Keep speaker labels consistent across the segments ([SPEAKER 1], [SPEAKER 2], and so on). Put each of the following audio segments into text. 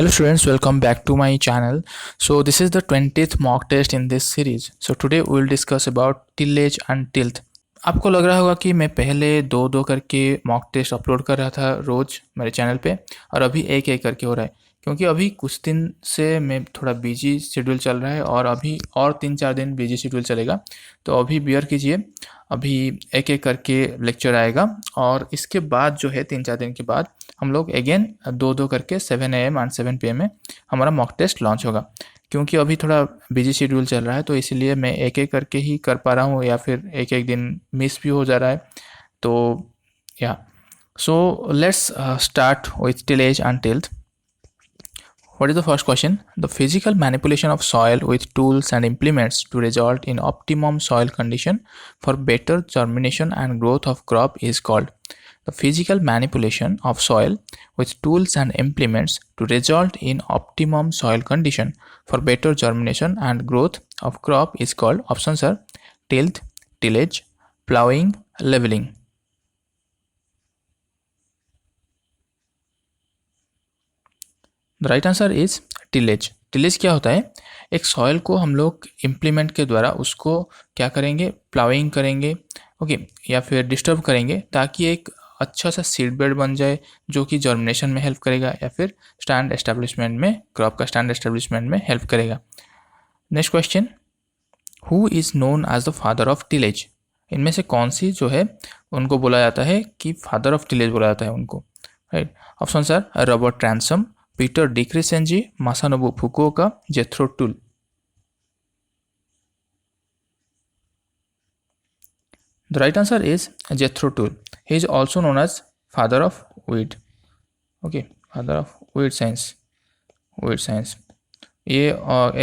[SPEAKER 1] Hello students, welcome back to my channel. So this is the 20th mock test in this series. So today we will discuss about tillage and tilth. आपको लग रहा होगा कि मैं पहले दो दो करके मॉक टेस्ट अपलोड कर रहा था रोज़ मेरे चैनल पे और अभी एक एक करके हो रहा है, क्योंकि अभी कुछ दिन से मैं थोड़ा बिजी शेड्यूल चल रहा है और अभी और 3-4 दिन बिजी शेड्यूल चलेगा। तो अभी बियर कीजिए, अभी एक एक करके लेक्चर आएगा और इसके बाद जो है 3-4 दिन के बाद हम लोग अगेन दो दो करके 7 AM एंड 7 PM में हमारा मॉक टेस्ट लॉन्च होगा। क्योंकि अभी थोड़ा बिजी शेड्यूल चल रहा है तो इसीलिए मैं एक एक करके ही कर पा रहा हूँ या फिर एक एक दिन मिस भी हो जा रहा है। तो या so let's start with tillage and tilth. What is the first question? The physical manipulation of soil with tools and implements to result in optimum soil condition for better germination and growth of crop is called. The physical manipulation of soil with tools and implements to result in optimum soil condition for better germination and growth of crop is called. Options are tilth, tillage, plowing, leveling. The right answer is tillage. Tillage क्या होता है? एक soil को हम लोग implement के द्वारा उसको क्या करेंगे, प्लाविंग करेंगे, ओके, या फिर डिस्टर्ब करेंगे ताकि एक अच्छा सा सीड बेड बन जाए जो कि जर्मिनेशन में हेल्प करेगा या फिर स्टैंड एस्टेब्लिशमेंट में, क्रॉप का स्टैंड एस्टेब्लिशमेंट में हेल्प करेगा. Next question, who is known as the father of tillage? इनमें से कौन सी जो है उनको बोला जाता है कि फादर ऑफ टिलेज बोला जाता है उनको, right? Option are Robert Ransom, Peter de Crescenzi, Masanobu Fukuoka, Jethro Tull. The right answer is Jethro Tull. He is also known as father of weed. Okay, father of weed science. Weed science. ये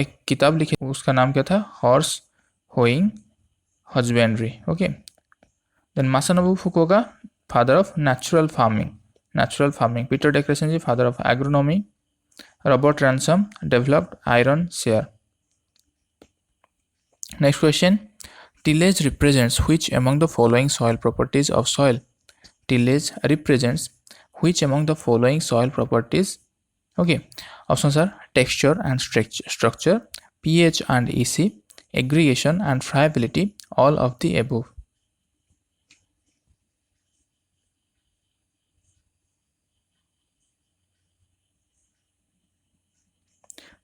[SPEAKER 1] एक किताब लिखी, उसका नाम क्या था? Horse hoeing husbandry. Okay. Then Masanobu Fukuoka, father of natural farming. Peter de Crescenzi, father of agronomy. Robert Ransom developed iron share. Next question, tillage represents which among the following soil properties of soil? Tillage represents which among the following soil properties? Okay, options are texture and structure, pH and EC, aggregation and friability, all of the above.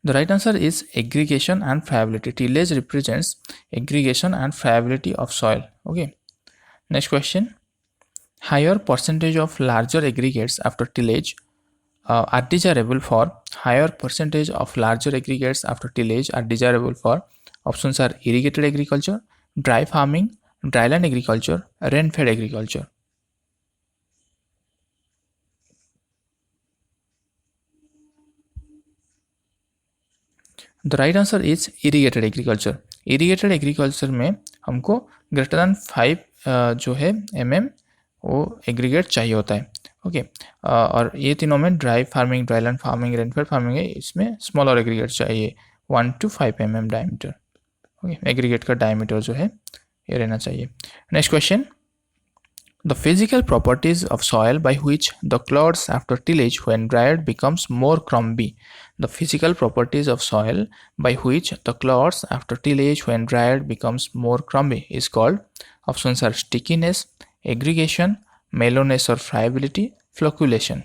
[SPEAKER 1] The right answer is aggregation and friability. Tillage represents aggregation and friability of soil. Okay. Next question. Higher percentage of larger aggregates after tillage are desirable for. Higher percentage of larger aggregates after tillage are desirable for. Options are irrigated agriculture, dry farming, dryland agriculture, rain-fed agriculture. The right answer is irrigated agriculture. Irrigated agriculture में हमको greater than 5 जो है mm वो aggregate चाहिए होता है. Okay. और ये तीनों में dry farming, dryland farming, rainfed farming है, इसमें स्मॉलर एग्रीगेट चाहिए 1 to 5 mm diameter. Okay, aggregate का डायमीटर जो है ये रहना चाहिए. Next question, the physical properties of soil by which the clods after tillage when dried becomes more crumbly. The physical properties of soil by which the clods after tillage when dried becomes more crumbly is called. Options are stickiness, aggregation, mellowness or friability, flocculation.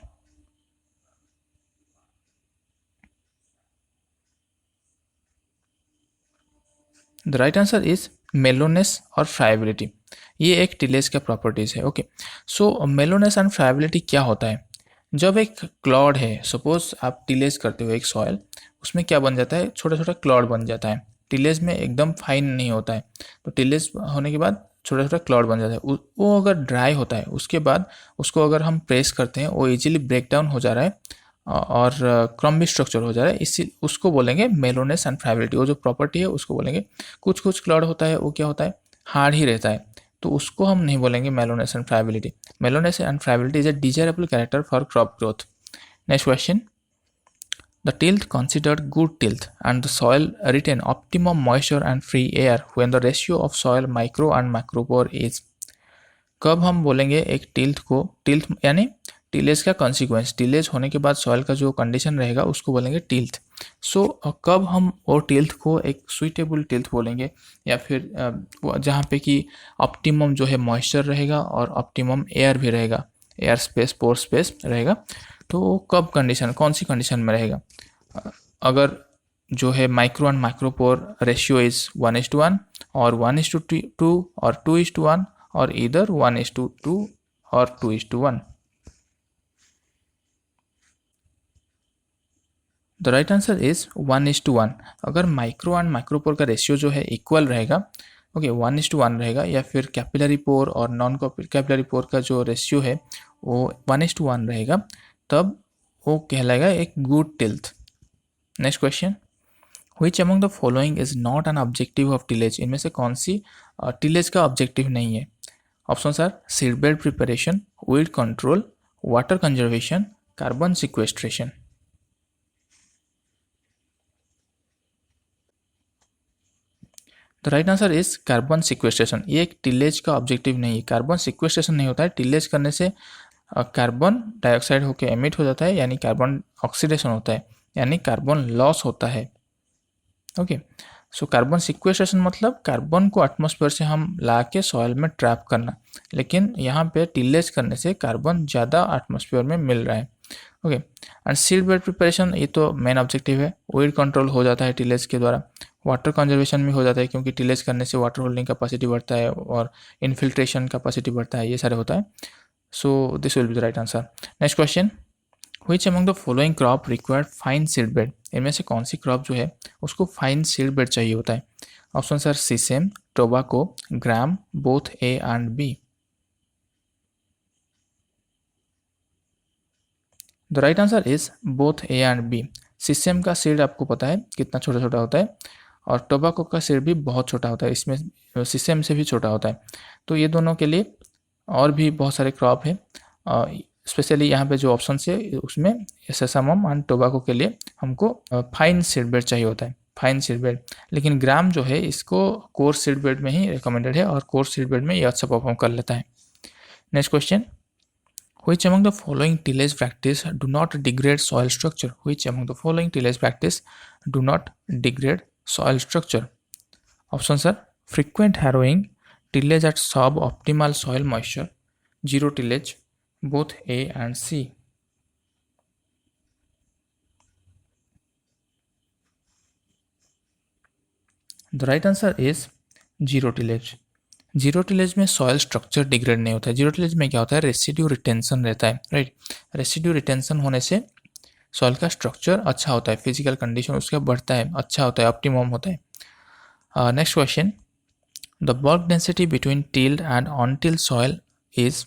[SPEAKER 1] The right answer is mellowness और friability. ये एक tillage का properties है. Okay. So मेलोनेस and friability क्या होता है? जब एक क्लॉड है, सपोज आप टिलेज करते हो एक सॉइल, उसमें क्या बन जाता है? छोटा छोटा क्लॉड बन जाता है. टिलेज में एकदम फाइन नहीं होता है, तो टिलेज होने के बाद छोटा छोटा क्लॉड बन जाता है. वो अगर ड्राई होता है उसके बाद उसको अगर हम प्रेस करते हैं, वो इजीली ब्रेक डाउन हो जा रहा है और क्रम्बी स्ट्रक्चर हो जा रहा है, इसी उसको बोलेंगे मेलोनेस एंड फ्राइबिलिटी. वो जो प्रॉपर्टी है उसको बोलेंगे. कुछ कुछ क्लॉड होता है वो क्या होता है? हार्ड ही रहता है, तो उसको हम नहीं बोलेंगे mellowness and friability. Mellowness and friability is a desirable character for crop growth. Next question, the tilth considered good tilth and the soil retain optimum moisture and free air when the ratio of soil micro and macropore is. कब हम बोलेंगे एक tilth को, tilth यानी tillage का consequence, tillage होने के बाद सॉइल का जो कंडीशन रहेगा उसको बोलेंगे टिल्थ। सो कब हम वो टिल्थ को एक सुइटेबल टिल्थ बोलेंगे, या फिर जहाँ पे कि ऑप्टिमम जो है मॉइस्चर रहेगा और ऑप्टिमम एयर भी रहेगा, एयर स्पेस पोर स्पेस रहेगा, तो वो कब कंडीशन, कौन सी कंडीशन में रहेगा? अगर जो है micro and micropore ratio is 1:1 और 1:2 और 2:1 और इधर 1:2 और 2:1। The right answer is 1:1। अगर माइक्रो एंड माइक्रोपोर का रेशियो जो है इक्वल रहेगा, ओके 1:1 रहेगा, या फिर कैपिलरी पोर और नॉन कैपिलरी पोर का जो रेशियो है वो 1:1 रहेगा, तब वो कहलाएगा एक good tilth. Next question, which among the following is not an objective of tillage? इनमें से कौन सी टिलेज का ऑब्जेक्टिव नहीं है? Option are seed bed preparation, weed control, water conservation, carbon sequestration. The right answer is carbon sequestration. ये एक tillage का ऑब्जेक्टिव नहीं है। कार्बन सिक्वेस्ट्रेशन नहीं होता है, टिलेज करने से कार्बन डाइऑक्साइड होकर एमिट हो जाता है, यानी कार्बन ऑक्सीडेशन होता है, यानी कार्बन लॉस होता है। ओके, सो कार्बन सिक्वेस्ट्रेशन मतलब कार्बन को एटमॉस्फेयर से हम ला के सॉइल में ट्रैप करना, लेकिन यहाँ पे टिलेज करने से कार्बन ज़्यादा एटमॉस्फेयर में मिल रहा है। Okay, and seed bed preparation ये तो मेन ऑब्जेक्टिव है, वीड कंट्रोल हो जाता है टिलेज के द्वारा, वाटर कंजर्वेशन भी हो जाता है क्योंकि टिलेज करने से वाटर होल्डिंग कैपेसिटी बढ़ता है और इन्फिल्ट्रेशन कैपेसिटी बढ़ता है, ये सारे होता है। So this will be the right answer. Next question, which among the following crop required fine seed bed? इनमें से कौन सी क्रॉप जो है उसको फाइन सीड बेड चाहिए होता है? Option are sesame, tobacco, gram, both A and B. The right answer is both A and B. Sesame का सीड आपको पता है कितना छोटा छोटा होता है, और टोबाको का सीड भी बहुत छोटा होता है, इसमें सीसेम से भी छोटा होता है। तो ये दोनों के लिए और भी बहुत सारे क्रॉप है, स्पेशली यहाँ पे जो ऑप्शन है उसमें सेसामम एंड टोबाको के लिए हमको फाइन सीड बेड चाहिए होता है, फाइन सीड बेड। लेकिन ग्राम जो है इसको कोर्स सीड बेड में ही रिकमेंडेड है, और कोर्स सीड बेड में ये अच्छा परफॉर्म कर लेता है। Next question, which among the following tillage practice do not degrade soil structure? Which among the following tillage practice do not degrade soil structure? Options are frequent harrowing, tillage at suboptimal soil moisture, zero tillage, both A and C. The right answer is zero tillage. Zero tillage में soil structure degrade नहीं होता है। Zero tillage में क्या होता है, residue retention रहता है, राइट। रेसिड्यू रिटेंशन होने से सॉयल का स्ट्रक्चर अच्छा होता है, फिजिकल कंडीशन उसका बढ़ता है, अच्छा होता है, ऑप्टिमम होता है। Next question, the bulk density between tilled and untilled soil is,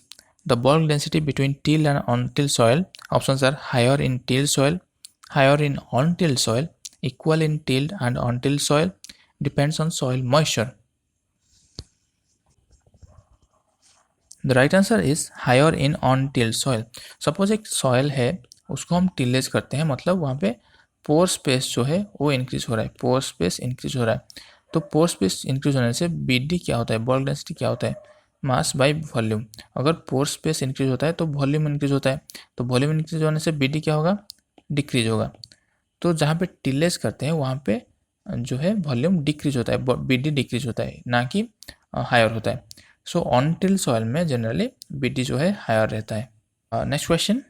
[SPEAKER 1] the bulk density between tilled and untilled soil, options are higher in tilled soil, higher in untilled soil, equal in tilled and untilled soil, depends on soil moisture. The right answer is higher in untilled soil. Suppose एक soil है, उसको हम tillage करते हैं, मतलब वहाँ पे पोर space जो है वो इंक्रीज हो रहा है, पोर स्पेस इंक्रीज हो रहा है। तो पोर स्पेस इंक्रीज होने से बीडी क्या होता है, बल्क डेंसिटी क्या होता है, मास बाय वॉल्यूम। अगर पोर स्पेस इंक्रीज होता है तो वॉल्यूम इंक्रीज होता है, तो वॉल्यूम इंक्रीज होने से बीडी क्या होगा, डिक्रीज होगा। तो जहाँ पे टिलेज करते हैं वहाँ पे जो है वॉल्यूम डिक्रीज होता है, बीडी डिक्रीज होता है, ना कि हायर होता है। सो ऑन टिल सॉइल में जनरली बीडी जो है हायर रहता है। Next question,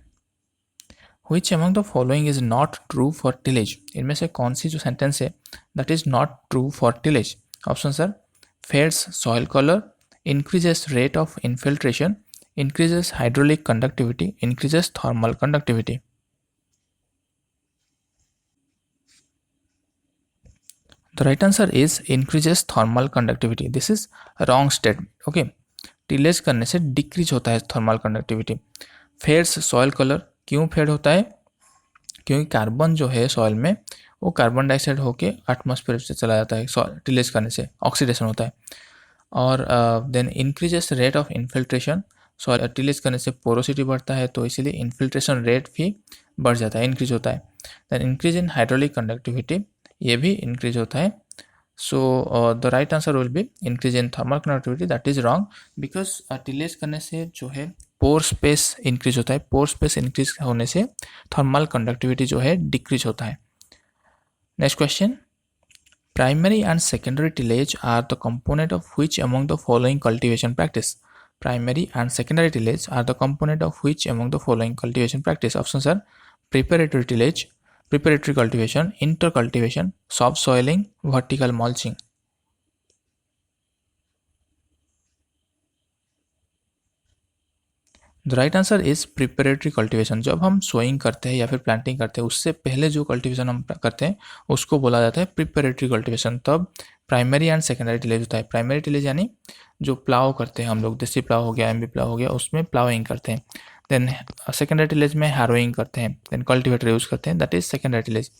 [SPEAKER 1] which among the following is not true for tillage? इनमें से कौन सी जो सेंटेंस है that is not true for tillage? Option sir fades soil colour, increases rate of infiltration, increases hydraulic conductivity, increases thermal conductivity. The right answer is increases thermal conductivity. This is wrong statement. Okay, tillage करने से decrease होता है thermal conductivity. Fades soil colour, क्यों fade होता है, क्योंकि carbon जो है सॉइल में वो कार्बन डाइऑक्साइड होके एटमॉस्फेयर से चला जाता है, टिलेज करने से ऑक्सीडेशन होता है। और then increases rate of infiltration, soil tillage करने से पोरोसिटी बढ़ता है, तो इसीलिए इन्फिल्ट्रेशन रेट भी बढ़ जाता है, इंक्रीज होता है। Then increase in hydraulic conductivity, ये भी इंक्रीज होता है। So the right answer will be increase in thermal conductivity, that is wrong, because tillage करने से जो है पोर स्पेस इंक्रीज होता है, पोर स्पेस इंक्रीज होने से थर्मल कंडक्टिविटी जो है डिक्रीज होता है। Next question, primary and secondary tillage are the component of which among the following cultivation practice. Primary and secondary tillage are the component of which among the following cultivation practice. Option are preparatory tillage, preparatory cultivation, intercultivation, subsoiling, vertical mulching। The right answer is preparatory cultivation. जब हम sowing करते हैं या फिर planting करते हैं उससे पहले जो कल्टीवेशन हम करते हैं उसको बोला जाता है प्रिपरेटरी कल्टीवेशन। तब प्राइमरी एंड सेकेंडरी टिलेज होता है। प्राइमरी टिलेज यानी जो प्लाव करते हैं हम लोग, देसी प्लाव हो गया, एमबी प्लाव हो गया, उसमें प्लाविंग करते हैं। देन सेकेंडरी टिलेज में हैरोइंग करते हैं, देन कल्टीवेटर यूज करते हैं, that is secondary tillage.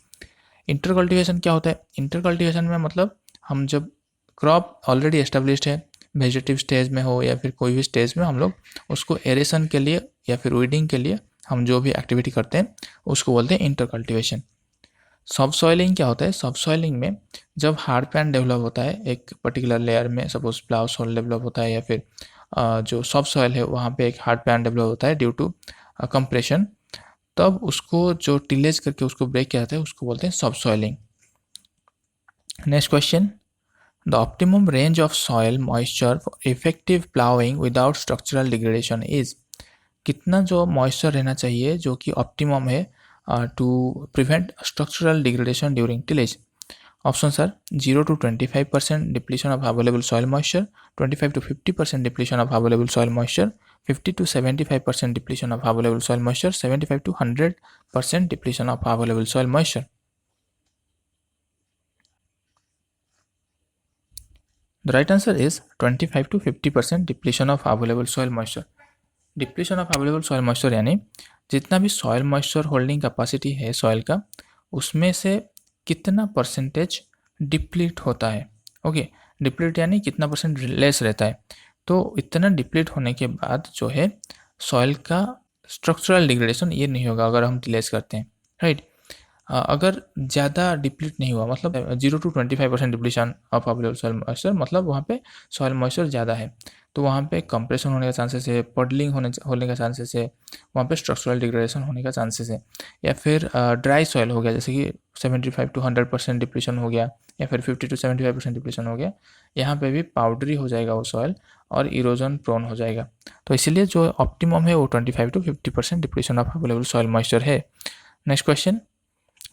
[SPEAKER 1] Inter cultivation क्या होता है? इंटर कल्टीवेशन में मतलब हम जब क्रॉप ऑलरेडी एस्टेब्लिश्ड है, वेजिटेटिव स्टेज में हो या फिर कोई भी स्टेज में, हम लोग उसको एरेशन के लिए या फिर वीडिंग के लिए हम जो भी एक्टिविटी करते हैं उसको बोलते हैं इंटर कल्टीवेशन। सब सॉइलिंग क्या होता है? सब सॉइलिंग में जब हार्ड पैन डेवलप होता है एक पर्टिकुलर लेयर में, सपोज प्लाव सॉइल डेवलप होता है या फिर जो सब सॉइल है वहाँ पे एक हार्ड पैन डेवलप होता है ड्यू टू कंप्रेशन, तब उसको जो टिलेज करके उसको ब्रेक किया जाता है उसको बोलते हैं सब soiling. Next question, the optimum range of soil moisture for effective ploughing without structural degradation is. कितना जो मॉइस्चर रहना चाहिए जो कि ऑप्टिमम है to prevent structural degradation during tillage. Option sir 0 to 25% depletion of available soil moisture, 25 to 50% depletion of available soil moisture, 50 to 75% depletion of available soil moisture, 75 to 100% depletion of available soil moisture. The right answer is 25 to 50% depletion of available soil moisture. Depletion of available soil moisture यानी जितना भी soil moisture holding capacity है soil का, उसमें से कितना percentage deplete होता है। ओके, डिप्लीट यानी कितना परसेंट लेस रहता है। तो इतना डिप्लीट होने के बाद जो है सॉइल का स्ट्रक्चरल डिग्रेडेशन ये नहीं होगा अगर हम टिलेज करते हैं, राइट। अगर ज़्यादा डिप्लीट नहीं हुआ, मतलब 0 to 25% depletion of available soil moisture, मतलब वहाँ पे सॉइल मॉइस्चर ज़्यादा है, तो वहाँ पे कंप्रेशन होने का चांसेस है, पडलिंग होने का चांसेस है, वहाँ पे स्ट्रक्चरल डिग्रेडेशन होने का चांसेस है। या फिर ड्राई सॉइल हो गया, जैसे कि 75 to 100% डिप्लीशन हो गया या फिर 50 to 75% डिप्लीशन हो गया, यहाँ पे भी पाउडरी हो जाएगा वो सॉइल और इरोजन प्रोन हो जाएगा। तो इसीलिए जो ऑप्टिमम है वो 25 to 50% depletion of available soil moisture है। Next question,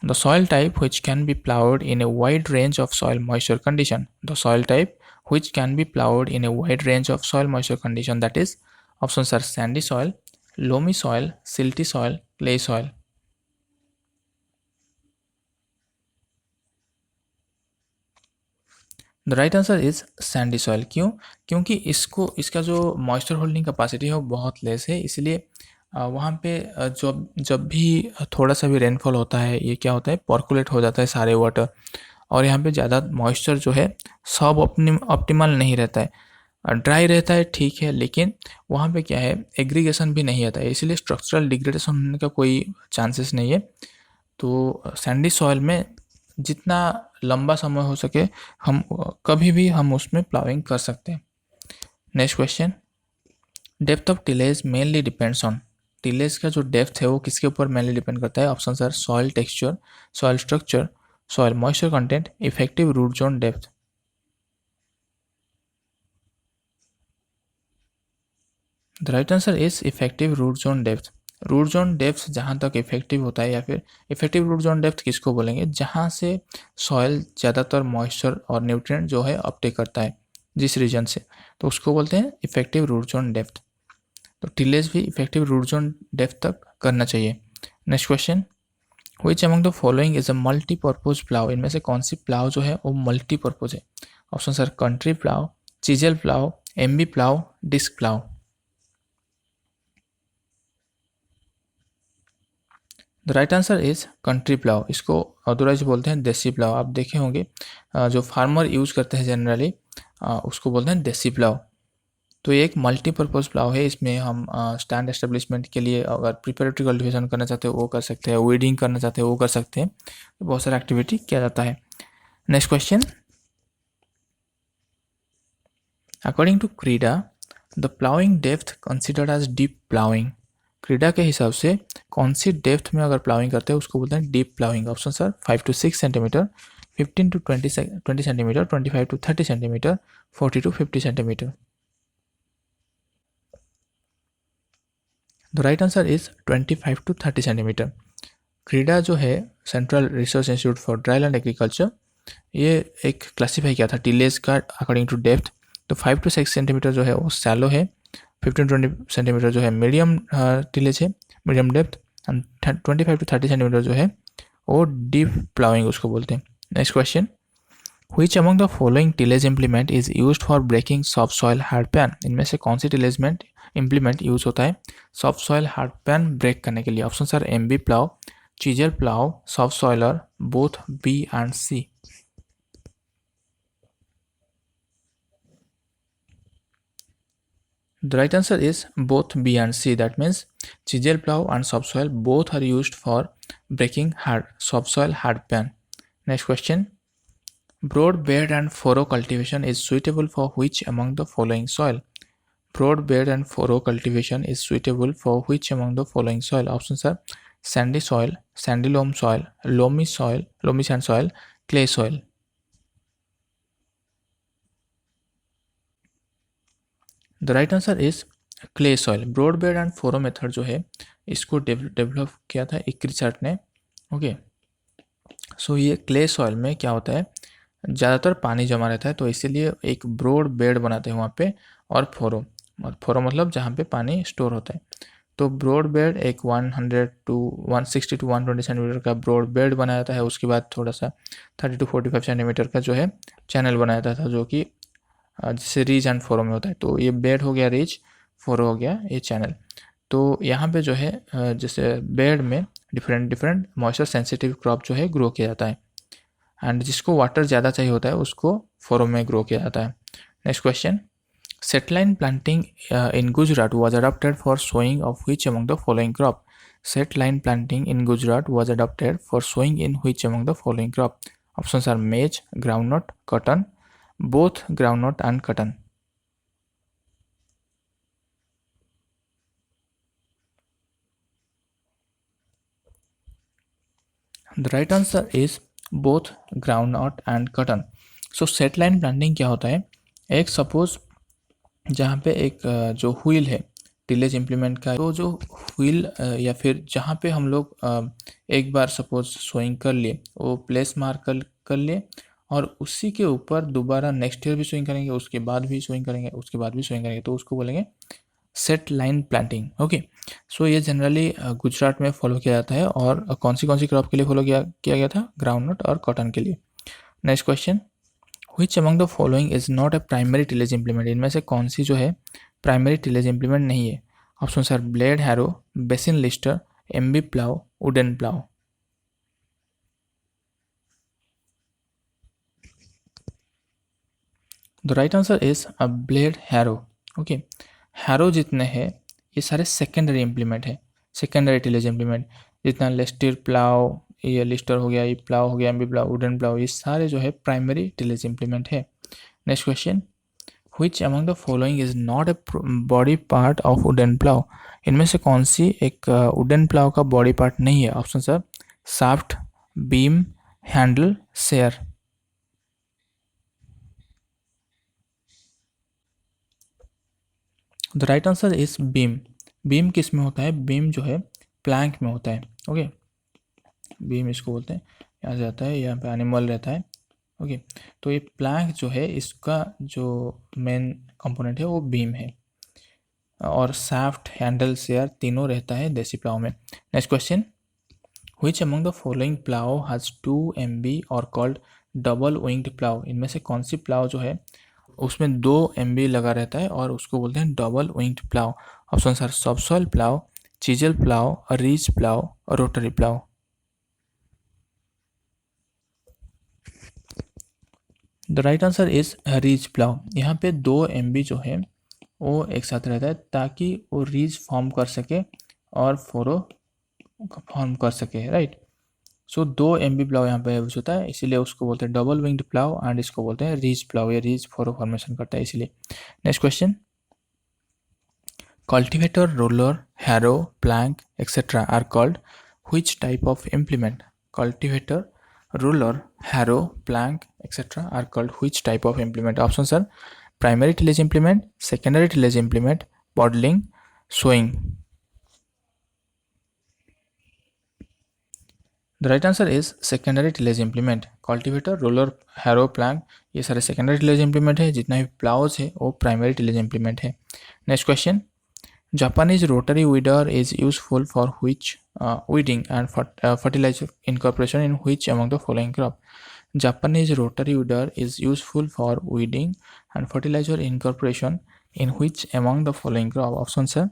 [SPEAKER 1] the soil type which can be plowed in a wide range of soil moisture condition. The soil type which can be plowed in a wide range of soil moisture condition, that is, options are sandy soil, loamy soil, silty soil, clay soil. The right answer is Sandy soil. क्यों? क्योंकि इसका जो moisture holding capacity है वो बहुत less है, इसलिए वहाँ पे जब भी थोड़ा सा भी रेनफॉल होता है ये क्या होता है, पर्कुलेट हो जाता है सारे वाटर, और यहाँ पे ज़्यादा मॉइस्चर जो है सब ऑप्टिमल नहीं रहता है। ड्राई रहता है ठीक है, लेकिन वहाँ पे क्या है, एग्रीगेशन भी नहीं आता है, इसलिए स्ट्रक्चरल डिग्रेडेशन होने का कोई चांसेस नहीं है। तो सैंडी सॉइल में जितना लंबा समय हो सके हम कभी भी हम उसमें प्लाविंग कर सकते हैं। Next question, depth of tillage mainly depends on. Tillage का जो डेप्थ है वो किसके ऊपर मेनली डिपेंड करता है? Option are soil texture, soil structure, soil moisture content, effective root zone depth. The right answer is effective root zone depth. Root zone depth जहाँ तक इफेक्टिव होता है, या फिर इफेक्टिव रूट जोन डेप्थ किसको बोलेंगे? जहाँ से सॉइल ज़्यादातर मॉइस्चर और न्यूट्रिएंट जो है अपटेक करता है जिस रीजन से, तो उसको बोलते हैं इफेक्टिव रूट जोन डेप्थ। तो टिलेज भी इफेक्टिव रूट जोन डेप्थ तक करना चाहिए। Next question, which among the following is a multipurpose plough. इनमें से कौन सी प्लाव जो है वो मल्टीपर्पज है? Option are country plough, chisel plough, MB plough, disc plough. The right answer is country plough. इसको अदरवाइज बोलते हैं देसी प्लाव। आप देखे होंगे जो फार्मर यूज करते हैं जनरली उसको बोलते हैं देसी प्लाव। तो ये एक मल्टीपर्पज प्लाव है, इसमें हम स्टैंड एस्टेब्लिशमेंट के लिए अगर प्रिपरेटरी कल्टीवेशन करना चाहते हो वो कर सकते हैं, वीडिंग करना चाहते हो वो कर सकते हैं, तो बहुत सारा एक्टिविटी किया जाता है। Next question, according to CRIDA the ploughing depth considered as deep ploughing, CRIDA के हिसाब से कौन सी डेप्थ में अगर प्लाउइंग करते हैं उसको बोलते हैं deep ploughing. Option sir 5 to 6 centimetre, 15 to 20 centimetre, 25 to 30 centimetre, 40 to 50 centimetre. The right answer is 25 to 30 centimetre. CRIDA जो है Central Research Institute for Dryland Agriculture, ये एक क्लासीफाई किया था टिलेज का अकॉर्डिंग टू डेप्थ। तो 5 to 6 सेंटीमीटर जो है वो सैलो है, 15 to 20 सेंटीमीटर जो है मीडियम टिलेज है, medium depth, and 25 to 30 centimetre जो है वो डीप प्लाउइंग उसको बोलते हैं। Next question, Which among the following tillage implement is used for breaking soft soil hard pan? इनमें से कौन सी टिलेजमेंट इम्प्लीमेंट यूज होता है soft soil hard pan break करने के लिए? Option sir MB plough, chisel plough, soft soiler, both B and C. The right answer is both B and C. That means chisel plow and subsoil both are used for breaking hard subsoil hard pan. Next question. Broad bed and furrow cultivation is suitable for which among the following soil? Broad bed and furrow cultivation is suitable for which among the following soil? Options are sandy soil, sandy loam soil, loamy sand soil, clay soil. The right answer is clay soil. Broad bed and furrow method जो है इसको develop किया था एक research ने। Okay, सो ये clay soil में क्या होता है, ज़्यादातर पानी जमा रहता है, तो इसीलिए एक ब्रॉड बेड बनाते हैं वहाँ पे, और फोरो मतलब जहाँ पे पानी स्टोर होता है। तो ब्रॉड बेड एक 100 to 160 to 120 सेंटीमीटर का ब्रॉड बेड बनाया जाता है। उसके बाद थोड़ा सा 30 to 45 सेंटीमीटर का जो है चैनल बनाया जाता था, जो कि जिससे रीज एंड फोरो में होता है। तो ये बेड हो गया रीज, फोरो हो गया ये चैनल। तो यहाँ पे जो है जैसे बेड में डिफरेंट मॉइस्चर सेंसिटिव क्रॉप जो है ग्रो किया जाता है, एंड जिसको वाटर ज़्यादा चाहिए होता है उसको फोरो में ग्रो किया जाता है। Next question, setline planting in Gujarat was adopted for sowing of which among the following crop? Set-line planting in Gujarat was adopted for sowing in which among the following crop? Options are maize, groundnut, cotton, both groundnut and cotton. The right answer is both groundnut and cotton. So set line planting क्या होता है, एक suppose जहाँ पे एक जो wheel है tillage implement का, तो जो व्हील या फिर जहाँ पे हम लोग एक बार सपोज सोइंग कर लिए, वो प्लेस मार्क कर लिए, और उसी के ऊपर दोबारा नेक्स्ट ईयर भी सोइंग करेंगे, उसके बाद भी सोइंग करेंगे, उसके बाद भी सोइंग करेंगे, तो उसको बोलेंगे सेट लाइन प्लांटिंग। ओके, सो ये जनरली गुजरात में फॉलो किया जाता है, और कौन सी क्रॉप के लिए फॉलो किया गया था, ग्राउंडनट और कॉटन के लिए। Next question, which among the following is not a primary tillage implement? इनमें से कौन सी जो है प्राइमरी टिलेज इम्प्लीमेंट नहीं है? Option are blade harrow, basin lister, MB plough, wooden plough. The right answer is a blade harrow. Okay, harrow जितने हैं ये सारे सेकेंडरी इम्प्लीमेंट है, सेकेंडरी टिलेज इम्प्लीमेंट। जितना लिस्टर प्लाव, ये लिस्टर हो गया, ये प्लाव हो गया, एमबी प्लाव, वुडन प्लाव, ये सारे जो है प्राइमरी टिलेज इम्प्लीमेंट है। Next question, Which among the following is not a body part of wooden plow? इनमें से कौन सी एक वुडन प्लाव का बॉडी पार्ट नहीं है? Option sir shaft, beam, handle, share. The right answer is beam. Beam किस में होता है? बीम जो है प्लैंक में होता है। ओके, बीम इसको बोलते हैं, यहाँ से आता है, यहाँ पे एनिमल रहता है। ओके, तो ये प्लैंक जो है इसका जो मेन कंपोनेंट है वो बीम है, और शाफ्ट, हैंडल, शेयर तीनों रहता है देसी प्लाव में। Next question, which among the following plough has 2 MB और कॉल्ड डबल विंग्ड प्लाव? इनमें से कौन सी प्लाव जो है उसमें 2 MB लगा रहता है और उसको बोलते हैं double winged plough? Option sir subsoil plough, chisel plough, ridge plough, rotary plough. The right answer is ridge plough. यहाँ पे 2 MB जो है वो एक साथ रहता है ताकि वो रीज फॉर्म कर सके और फोरो फॉर्म कर सके, राइट। सो 2 MB प्लाव यहाँ पे यूज होता है, इसीलिए उसको बोलते हैं डबल विंग्ड प्लाव, एंड इसको बोलते हैं रीज प्लाव। ये रीज फोरो फॉर्मेशन करता है इसीलिए। Next question, Cultivator, roller, harrow, plank, etc. are called which type of implement? Cultivator, roller, harrow, plank, etc. are called which type of implement? Options are primary tillage implement, secondary tillage implement, bottling, sowing. The right answer is secondary tillage implement. Cultivator, roller, harrow, plank ये सारे secondary tillage implement है. जितना भी plows है वो primary tillage implement है. Next question. Japanese rotary weeder is useful for which weeding and fertilizer incorporation in which among the following crop? Japanese rotary weeder is useful for weeding and fertilizer incorporation in which among the following crop? Options are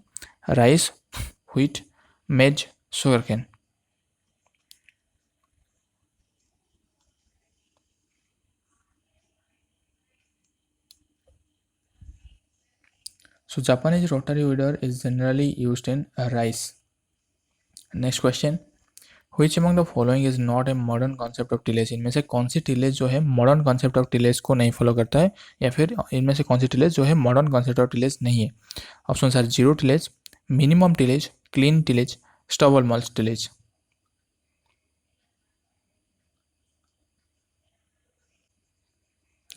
[SPEAKER 1] rice, wheat, maize, sugarcane. So Japanese rotary weeder is generally used in rice. Next question. Which among the following is not a modern concept of tillage? इनमें से कौन सी tillage जो है modern concept of tillage को नहीं follow करता है, या फिर इनमें से कौन सी टिलेज जो है मॉडर्न कॉन्सेप्ट ऑफ टिलेज नहीं है? Option are zero tillage, minimum tillage, clean tillage, stubble mulch tillage.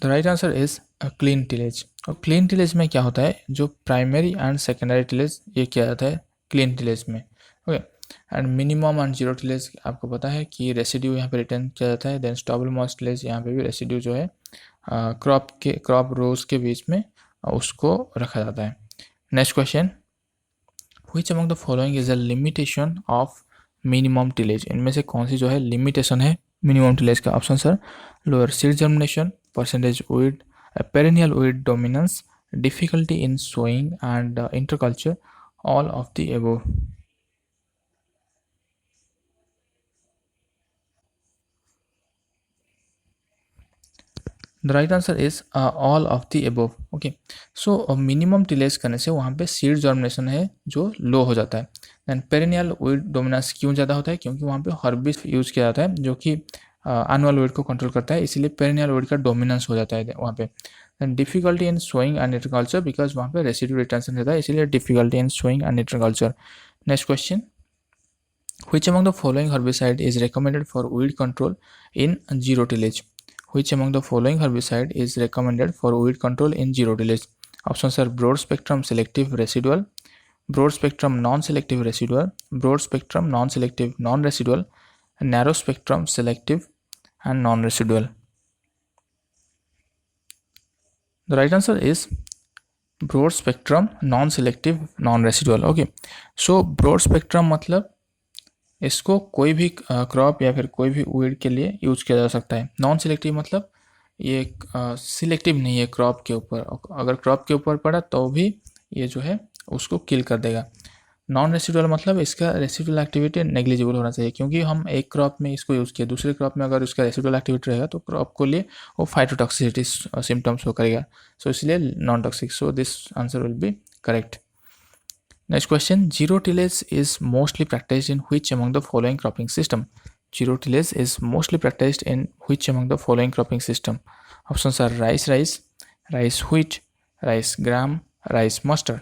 [SPEAKER 1] The right answer is clean tillage. और क्लीन टिलेज में क्या होता है, जो प्राइमरी एंड सेकेंडरी टिलेज ये किया जाता है क्लीन टिलेज में. Okay. And minimum and zero tillage आपको पता है कि रेसिड्यू यहाँ पे रिटर्न किया जाता है. देन स्टबल मल्च टिलेज, यहाँ पे भी रेसिड्यू जो है क्रॉप रोज के बीच में उसको रखा जाता है. Next question. Which among the following is a limitation of minimum tillage? इनमें से कौन सी जो है लिमिटेशन है मिनिमम टिलेज का? Option sir lower seed germination, percentage weed, perennial weed dominance, difficulty in sowing and interculture, all of the above. The right answer is all of the above. Okay. So minimum tillage करने से वहाँ पे seed germination है जो लो हो जाता है. Then perennial weed dominance क्यों ज़्यादा होता है? क्योंकि वहाँ पे हर्बिसाइड यूज़ किया जाता है जो कि एनुअल वीड को कंट्रोल करता है, इसीलिए पेरेनियल वीड का डोमिनेंस हो जाता है वहाँ पे. Then difficulty in sowing and agriculture, because वहाँ पे रेसिड्यू रिटेंशन रहता है, इसीलिए difficulty in sowing and agriculture. Next question. Which among the following herbicide is recommended for weed control in zero tillage? Which among the following herbicide is recommended for weed control in zero tillage? Options are broad spectrum selective residual, broad spectrum non-selective residual, broad spectrum non-selective non-residual, narrow spectrum selective and non-residual. The right answer is broad spectrum non-selective non-residual. Okay, so broad spectrum मतलब इसको कोई भी crop या फिर कोई भी weed के लिए यूज किया जा सकता है. नॉन सिलेक्टिव मतलब ये सिलेक्टिव नहीं है क्रॉप के ऊपर, अगर क्रॉप के ऊपर पड़ा तो भी ये जो है उसको किल कर देगा. नॉन रेसिडुअल मतलब इसका रेसिडुअल एक्टिविटी नेग्लिजिबल होना चाहिए, क्योंकि हम एक क्रॉप में इसको यूज़ किया, दूसरे क्रॉप में अगर उसका रेसिडुअल एक्टिविटी रहेगा तो क्रॉप को लिए वो फाइटोटॉक्सिसिटी सिम्टम्स हो करेगा. सो इसलिए non toxic. So this answer will B correct. Next question. Zero tillage is mostly practiced in which among the following cropping system? Zero tillage is mostly practiced in which among the following cropping system? Options are rice, rice wheat, rice gram, rice mustard.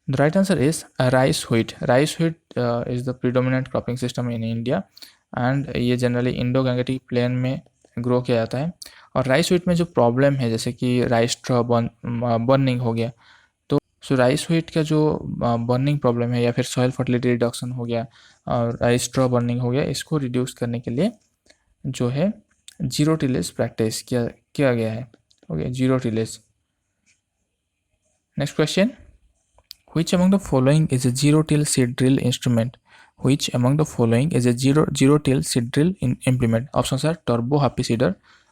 [SPEAKER 1] The right answer is rice wheat. Rice wheat is the predominant cropping system in India and ये generally Indo-Gangetic plain में grow किया जाता है. और rice wheat में जो problem है जैसे कि राइस स्ट्रॉ बर्निंग हो गया, तो सो राइस व्हीट का जो बर्निंग प्रॉब्लम है या फिर सॉइल फर्टिलिटी रिडक्शन हो गया और राइस स्ट्रॉ बर्निंग हो गया, इसको रिड्यूस करने के लिए जो है जीरो टिलेज प्रैक्टिस किया गया है. Okay, zero tillage. Next question. Which among the following is a zero till seed drill instrument? Which among the following is a zero till seed drill implement? Options are turbo happy seeder,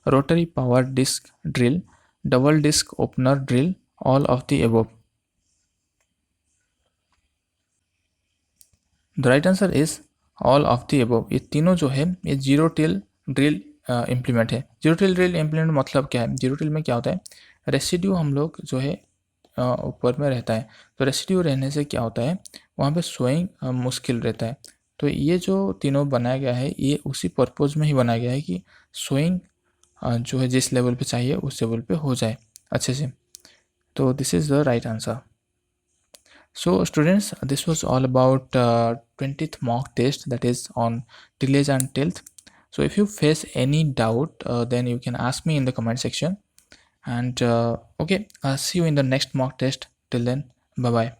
[SPEAKER 1] rotary power disc drill, double disc opener drill, all of the above. The right answer is all of the above. ये तीनों जो है ये zero till drill implement है. Zero till drill implement मतलब क्या है? Zero till में क्या होता है, रेसिड्यू हम लोग जो है ऊपर में रहता है, तो रेसिड्यू रहने से क्या होता है वहाँ पे सोइंग मुश्किल रहता है. तो ये जो तीनों बनाया गया है ये उसी पर्पज़ में ही बनाया गया है कि सोइंग जो है जिस लेवल पे चाहिए उस लेवल पे हो जाए. अच्छे से। तो this is the right answer. So students, this was all about 20th mock test, that is on tillage and tilth. So if you face any doubt, then you can ask me in the comment section. And okay, see you in the next mock test. Till then, bye bye.